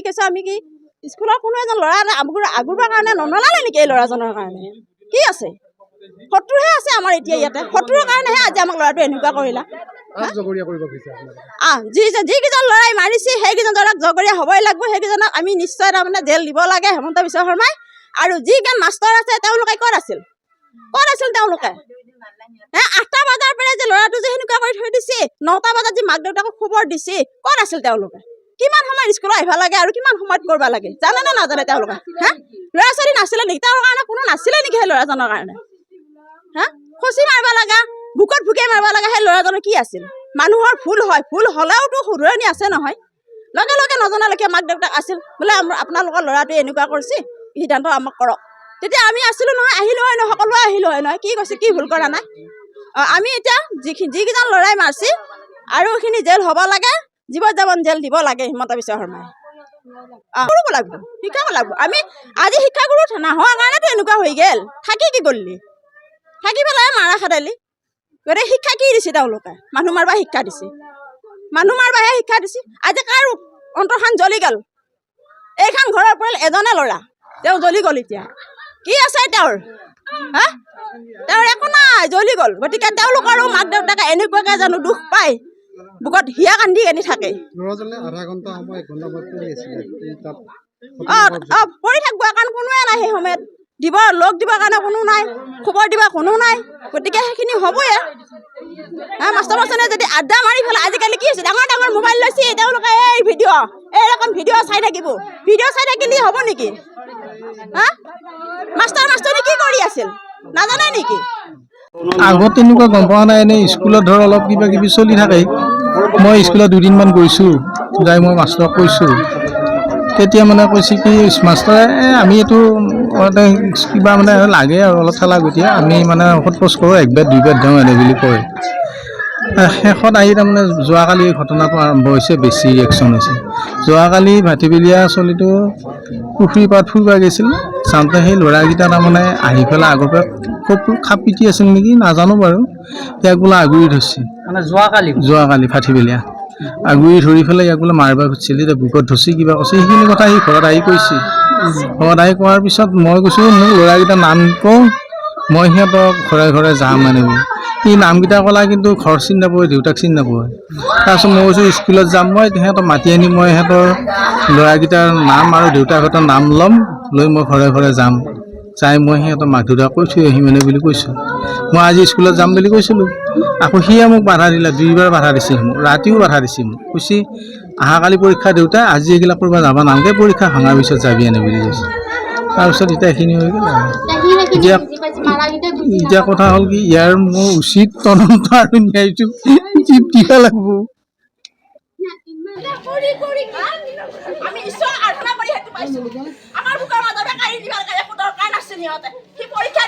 কৈছে আমি কি স্কুলৰ কোনো এজন ল'ৰা আগৰবাৰ কাৰণে ননলালে নেকি এই ল'ৰাজনৰ কাৰণে কি আছে শত্ৰুহে আছে আমাৰ এতিয়া ইয়াতে শত্ৰুৰ কাৰণেহে আজি আমাক ল'ৰাটো এনেকুৱা কৰিলা যিকেইজন ল'ৰাই মাৰিছে সেইকেইজন ল'ৰাক জগৰীয়া হ'বই লাগিব সেইকেইজনক আমি নিশ্চয় তাৰমানে জেল দিব লাগে হেমন্ত বিশ্ব শৰ্মাই আৰু যিজন মাষ্টৰ আছে তেওঁলোকে ক'ত আছিল তেওঁলোকে 8টা বজাৰ পৰা যে ল'ৰাটো যে সেনেকুৱা কৰি থৈ দিছে 9টা বজাত যে মাক দেউতাকক খবৰ দিছে ক'ত আছিল তেওঁলোকে কিমান সময়ত স্কুলত আহিব লাগে আৰু কিমান সময়ত কৰিব লাগে জানে নে নাজানে তেওঁলোকে ল'ৰা ছোৱালী নাছিলে নেকি তেওঁৰ কাৰণে কোনো নাছিলে নেকি সেই ল'ৰাজনৰ কাৰণে খচি মাৰিব লগা বুকত ভুকে মাৰিব লগা সেই ল'ৰাজনৰ কি আছিল মানুহৰ ভুল হয় ভুল হ'লেওতো শুধৰণি আছে নহয় লগে লগে নজনালৈকে মাক দেউতাক আছিল বোলে আপোনালোকৰ ল'ৰাটোৱে এনেকুৱা কৰিছে সিদ্ধান্ত আমাক কৰক তেতিয়া আমি আছিলোঁ নহয় আহিলোঁ হয় নহয় সকলোৱে আহিলোঁ হয় নহয় কি কৈছে কি ভুল কৰা নাই আমি এতিয়া যিকেইজন ল'ৰাই মাৰিছে আৰু এইখিনি জেল হ'ব লাগে জীৱন জেল দিব লাগে হিমন্ত বিশ্ব শৰ্মাই কৰিব লাগিব শিকাব লাগিব আমি আজি শিক্ষাগুৰু নোহোৱাৰ কাৰণেতো এনেকুৱা হৈ গ'ল থাকি কি কৰিলি থাকি পেলাই মাৰা খাদালি গতিকে শিক্ষা কি দিছে তেওঁলোকে মানুহ মাৰিবা শিক্ষা দিছে আজি কাৰ অন্তৰখন জ্বলি গ'ল এইখন ঘৰৰ পৰা এজনে ল'ৰা তেওঁ জ্বলি গ'ল এতিয়া কি আছে তেওঁৰ একো নাই জ্বলি গ'ল গতিকে তেওঁলোকৰো মাক দেউতাকে এনেকুৱাকে জানো দুখ পায় বুকত হিয়া কান্দি থাকে পৰি থাকিব কাৰণ কোনোৱে নাই সেই সময়ত লগ দিবৰ কাৰণে কোনো নাই খবৰ দিবা কোনো নাই গতিকে সেইখিনি হ'বই মাষ্টৰ মাষ্টৰে যদি আড্ডা মাৰি পেলাই আজিকালি কি হৈছে ডাঙৰ ডাঙৰ মোবাইল লৈছে তেওঁলোকে এই ভিডিঅ' চাই থাকিব চাই থাকিলে হ'ব নেকি মাষ্টৰ কি কৰি আছিল নাজানে নেকি আগত তেনেকুৱা গম পোৱা নাই এনেই স্কুলত ধৰ অলপ কিবা কিবি চলি থাকে মই স্কুলত 2 দিনমান গৈছোঁ যাই মই মাষ্টৰক কৈছোঁ তেতিয়া মানে কৈছে কি মাষ্টৰে আমি এইটো কিবা মানে লাগে আৰু অলপ ঠেলা গতিয়ে আমি মানে ঔষধ পোষ্ট কৰোঁ 1 বেড 2 বেড দিওঁ এনে বুলি কয় শেষত আহি তাৰমানে যোৱাকালি ঘটনাটো আৰম্ভ হৈছে বেছি ৰিয়েকশ্যন হৈছে যোৱাকালি ভাটিবেলীয়া চলিটো পুখুৰী পাৰত ফুৰিব গৈছিল চাওঁতে সেই ল'ৰাকেইটা তাৰমানে আহি পেলাই আগৰ পৰা খুব খাপ পিটি আছিল নেকি নাজানো বাৰু ইয়াক বোলে আগুৰি ধৰিছে মানে যোৱাকালি ভাটিবেলীয়া আগুৰি ধৰি পেলাই ইয়াক বোলে মাৰিব খুজিছিল এতিয়া বুকত ধৰিছে কিবা কৈছে সেইখিনি কথা সি ঘৰত আহি কৈছে ঘৰত আহি কোৱাৰ পিছত মই কৈছোঁ মোক ল'ৰাকেইটাৰ নাম কওঁ মই সিহঁতক ঘৰে ঘৰে যাম মানে সি নামকেইটা ক'লা কিন্তু ঘৰ চিনি নাপায় দেউতাক চিনি নাপায় তাৰপিছত মই কৈছোঁ স্কুলত যাম মই সিহঁতক মাতি আনি মই সিহঁতৰ ল'ৰাকেইটাৰ নাম আৰু দেউতাকহঁতৰ নাম ল'ম লৈ মই ঘৰে ঘৰে যাম যাই মই সিহঁতৰ মাক দেউতাক কৈ থৈ আহিম মানে বুলি কৈছোঁ মই আজি স্কুলত যাম বুলি কৈছিলোঁ আকৌ সিয়ে মোক বাধা দিলে 2বাৰ বাধা দিছে মোক ৰাতিও বাধা দিছে মোক কৈছে অহাকালি পৰীক্ষা দেউতা আজি এইবিলাক কৰিব যাব নালাগে পৰীক্ষা ভাঙাৰ পিছত যাবি এনে বুলি কৈছে তাৰপিছত এতিয়া এইখিনি হৈ গ'ল এতিয়া কথা হ'ল কি ইয়াৰ মোৰ উচিত তদন্ত আৰু ন্যায়টো দিব লাগিব আমি ঈশ্বৰ আৰাধনা কৰি হেতু পাইছো আমাৰ বুকৰ মাজতে কাঢ়ি দিবা লাগে একো দৰকাৰ নাছিল সিহঁতে সি পৰীক্ষা